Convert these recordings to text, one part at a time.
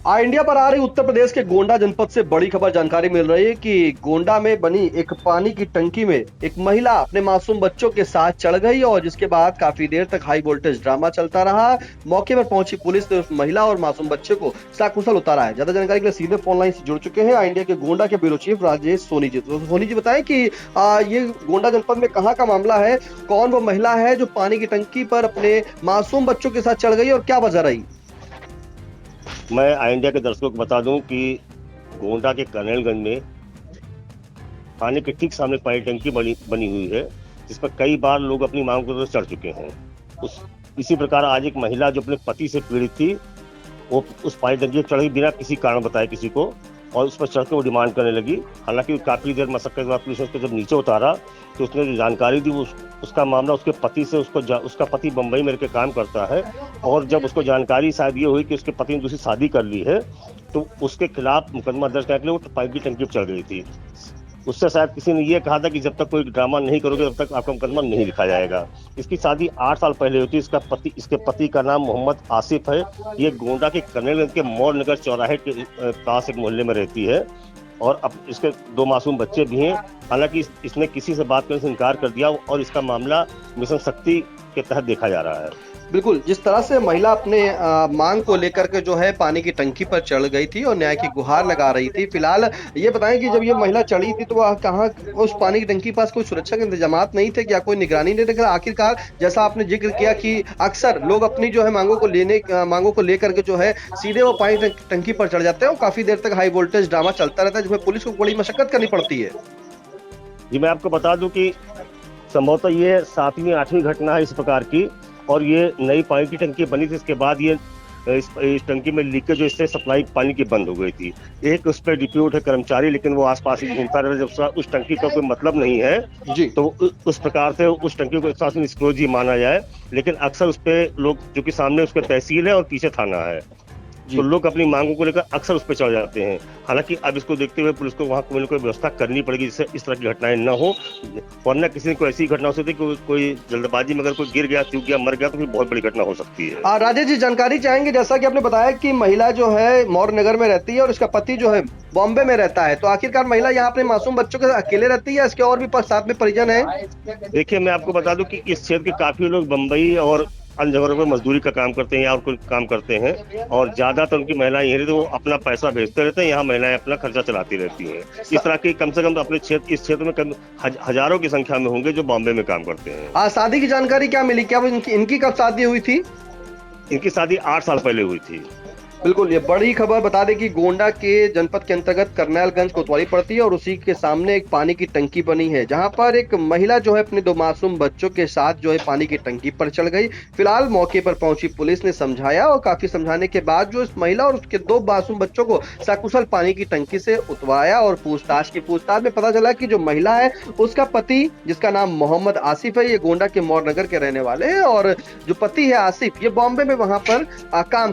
India पर आ रही उत्तर प्रदेश के गोंडा जनपद से बड़ी खबर जानकारी मिल रही है कि गोंडा में बनी एक पानी की टंकी में एक महिला अपने मासूम बच्चों के साथ चढ़ गई और जिसके बाद काफी देर तक हाई वोल्टेज ड्रामा चलता रहा। मौके पर पहुंची पुलिस ने उस महिला और मासूम बच्चे को सकुशल उतारा है। ज्यादा जानकारी के लिए सीधे फोन लाइन से जुड़ चुके हैं इंडिया के गोंडा के ब्यूरो चीफ राजेश सोनी जी। तो सोनी जी बताएं कि ये गोंडा जनपद में कहाँ का मामला है, कौन वो महिला है जो पानी की टंकी पर अपने मासूम बच्चों के साथ चढ़ गई और क्या वजह रही? मैं इंडिया के दर्शकों को बता दूं कि गोंडा के कर्नलगंज में पानी के ठीक सामने पानी टंकी बनी हुई है, जिस पर कई बार लोग अपनी मांग को चढ़ चुके हैं। इसी प्रकार आज एक महिला जो अपने पति से पीड़ित थी, वो उस पानी टंकी पर चढ़ी बिना किसी कारण बताए किसी को, और उस पर चढ़ के वो डिमांड करने लगी। हालांकि काफ़ी देर मशक्कत के बाद पुलिस ने उसको जब नीचे उतारा तो उसने जो जानकारी दी उसका मामला उसके पति से, उसका पति बम्बई में रह के काम करता है, और जब उसको जानकारी शायद ये हुई कि उसके पति ने दूसरी शादी कर ली है तो उसके खिलाफ मुकदमा दर्ज करने के लिए वो पानी की टंकी पर चढ़ गई थी। उससे शायद किसी ने ये कहा था कि जब तक कोई ड्रामा नहीं करोगे तब तक आपका मुकदमा नहीं लिखा जाएगा। इसकी शादी 8 साल पहले हुई थी। इसके पति का नाम मोहम्मद आसिफ है। ये गोंडा के कर्नलगंज के मौर्य नगर चौराहे के पास एक मोहल्ले में रहती है, और अब इसके 2 मासूम बच्चे भी हैं। हालांकि इसने किसी से बात करने से इनकार कर दिया और इसका मामला मिशन शक्ति के तहत देखा जा रहा है। बिल्कुल, जिस तरह से महिला अपने मांग को लेकर के जो है पानी की टंकी पर चढ़ गई थी और न्याय की गुहार लगा रही थी। फिलहाल ये बताएं कि जब ये महिला चढ़ी थी तो वह कहाँ, उस पानी की टंकी के पास कोई सुरक्षा के इंतजामात नहीं थे क्या, कोई निगरानी नहीं रखा? आखिरकार जैसा आपने जिक्र किया कि अक्सर लोग अपनी जो है मांगों को लेकर के जो है सीधे वो पानी टंकी पर चढ़ जाते हैं और काफी देर तक हाई वोल्टेज ड्रामा चलता रहता है, जिसमें पुलिस को बड़ी मशक्कत करनी पड़ती है। जी, मैं आपको बता दूं कि संभवतः ये 7वीं 8वीं घटना है इस प्रकार की, और ये नई पानी की टंकी बनी थी। इसके बाद ये इस टंकी में लीकेज जो इससे सप्लाई पानी की बंद हो गई थी। एक उस पर डिप्यूट है कर्मचारी, लेकिन वो आसपास ही घूमता रहता। जब उस टंकी का कोई मतलब नहीं है जी, तो उस प्रकार से उस टंकी को शासन निष्प्रयोज्य ही माना जाए। लेकिन अक्सर उस पे लोग, जो कि सामने उसके तहसील है और पीछे थाना है, तो लोग अपनी मांगों को लेकर अक्सर उस पर चढ़ जाते हैं। हालांकि अब इसको देखते हुए पुलिस को वहां कोई व्यवस्था करनी पड़ेगी जिससे इस तरह की घटनाएं न हो, वरना किसी को ऐसी घटना हो सकती है कि कोई जल्दबाजी में अगर कोई गिर गया, चूक गया, मर गया तो फिर बहुत बड़ी घटना हो सकती है। राजेश जी, जानकारी चाहेंगे, जैसा कि आपने बताया कि महिला जो है मौर्य नगर में रहती है और इसका पति जो है बॉम्बे में रहता है, तो आखिरकार महिला यहाँ अपने मासूम बच्चों के अकेले रहती है, इसके और भी साथ में परिजन है? देखिए, मैं आपको बता दूं कि इस क्षेत्र के काफी लोग बम्बई और अन्य जगहों पर मजदूरी का काम करते हैं या और कोई काम करते हैं, और ज्यादातर उनकी महिलाएं यही रहती है, वो अपना पैसा भेजते रहते हैं। यहाँ महिलाएं अपना खर्चा चलाती रहती हैं। इस तरह की कम से कम अपने इस क्षेत्र में हजारों की संख्या में होंगे जो बॉम्बे में काम करते हैं। शादी की जानकारी क्या मिली, क्या इनकी कब शादी हुई थी? इनकी शादी 8 साल पहले हुई थी। बिल्कुल, ये बड़ी खबर। बता दें कि गोंडा के जनपद के अंतर्गत कर्नलगंज कोतवाली पड़ती है और उसी के सामने एक पानी की टंकी बनी है, जहां पर एक महिला जो है अपने 2 मासूम बच्चों के साथ जो है पानी की टंकी पर चढ़ गई। फिलहाल मौके पर पहुंची पुलिस ने समझाया और काफी समझाने के बाद जो इस महिला और उसके 2 मासूम बच्चों को सकुशल पानी की टंकी से उतरवाया। और पूछताछ में पता चला कि जो महिला है उसका पति, जिसका नाम मोहम्मद आसिफ है, ये गोंडा के मौर्य नगर के रहने वाले हैं, और जो पति है आसिफ, ये बॉम्बे में वहां पर काम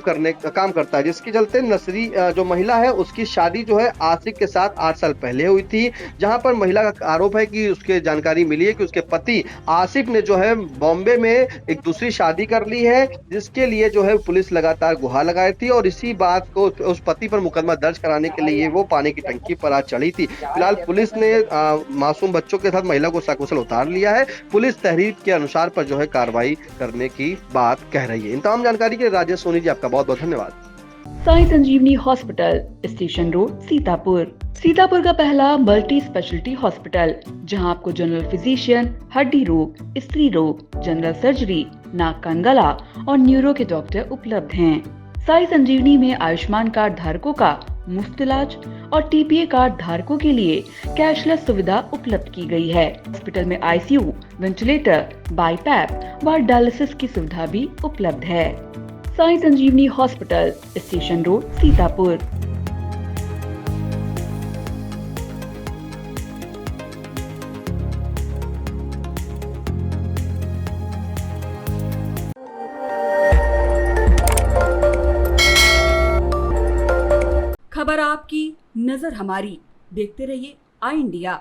करता है, जिसके चलते नसरी जो महिला है उसकी शादी जो है आसिफ के साथ 8 साल पहले हुई थी। जहां पर महिला का आरोप है कि उसके जानकारी मिली है कि उसके पति आसिफ ने जो है बॉम्बे में एक दूसरी शादी कर ली है, जिसके लिए जो है पुलिस लगातार गुहार लगाई थी, और इसी बात को उस पति पर मुकदमा दर्ज कराने के लिए वो पानी की टंकी पर आज चढ़ी थी। फिलहाल पुलिस ने मासूम बच्चों के साथ महिला को सकुशल उतार लिया है। पुलिस तहरीर के अनुसार पर जो है कार्रवाई करने की बात कह रही है। इन तमाम जानकारी के लिए राजेश सोनी जी, आपका बहुत बहुत धन्यवाद। साई संजीवनी हॉस्पिटल, स्टेशन रोड, सीतापुर का पहला मल्टी स्पेशलिटी हॉस्पिटल, जहां आपको जनरल फिजिशियन, हड्डी रोग, स्त्री रोग, जनरल सर्जरी, नाक कान गला और न्यूरो के डॉक्टर उपलब्ध हैं। साई संजीवनी में आयुष्मान कार्ड धारकों का मुफ्त इलाज और टीपीए कार्ड धारकों के लिए कैशलेस सुविधा उपलब्ध की गई है। हॉस्पिटल में आईसीयू, वेंटिलेटर, बाईपैप व डायलिसिस की सुविधा भी उपलब्ध है। साई संजीवनी हॉस्पिटल, स्टेशन रोड, सीतापुर। खबर आपकी, नजर हमारी। देखते रहिए आई इंडिया।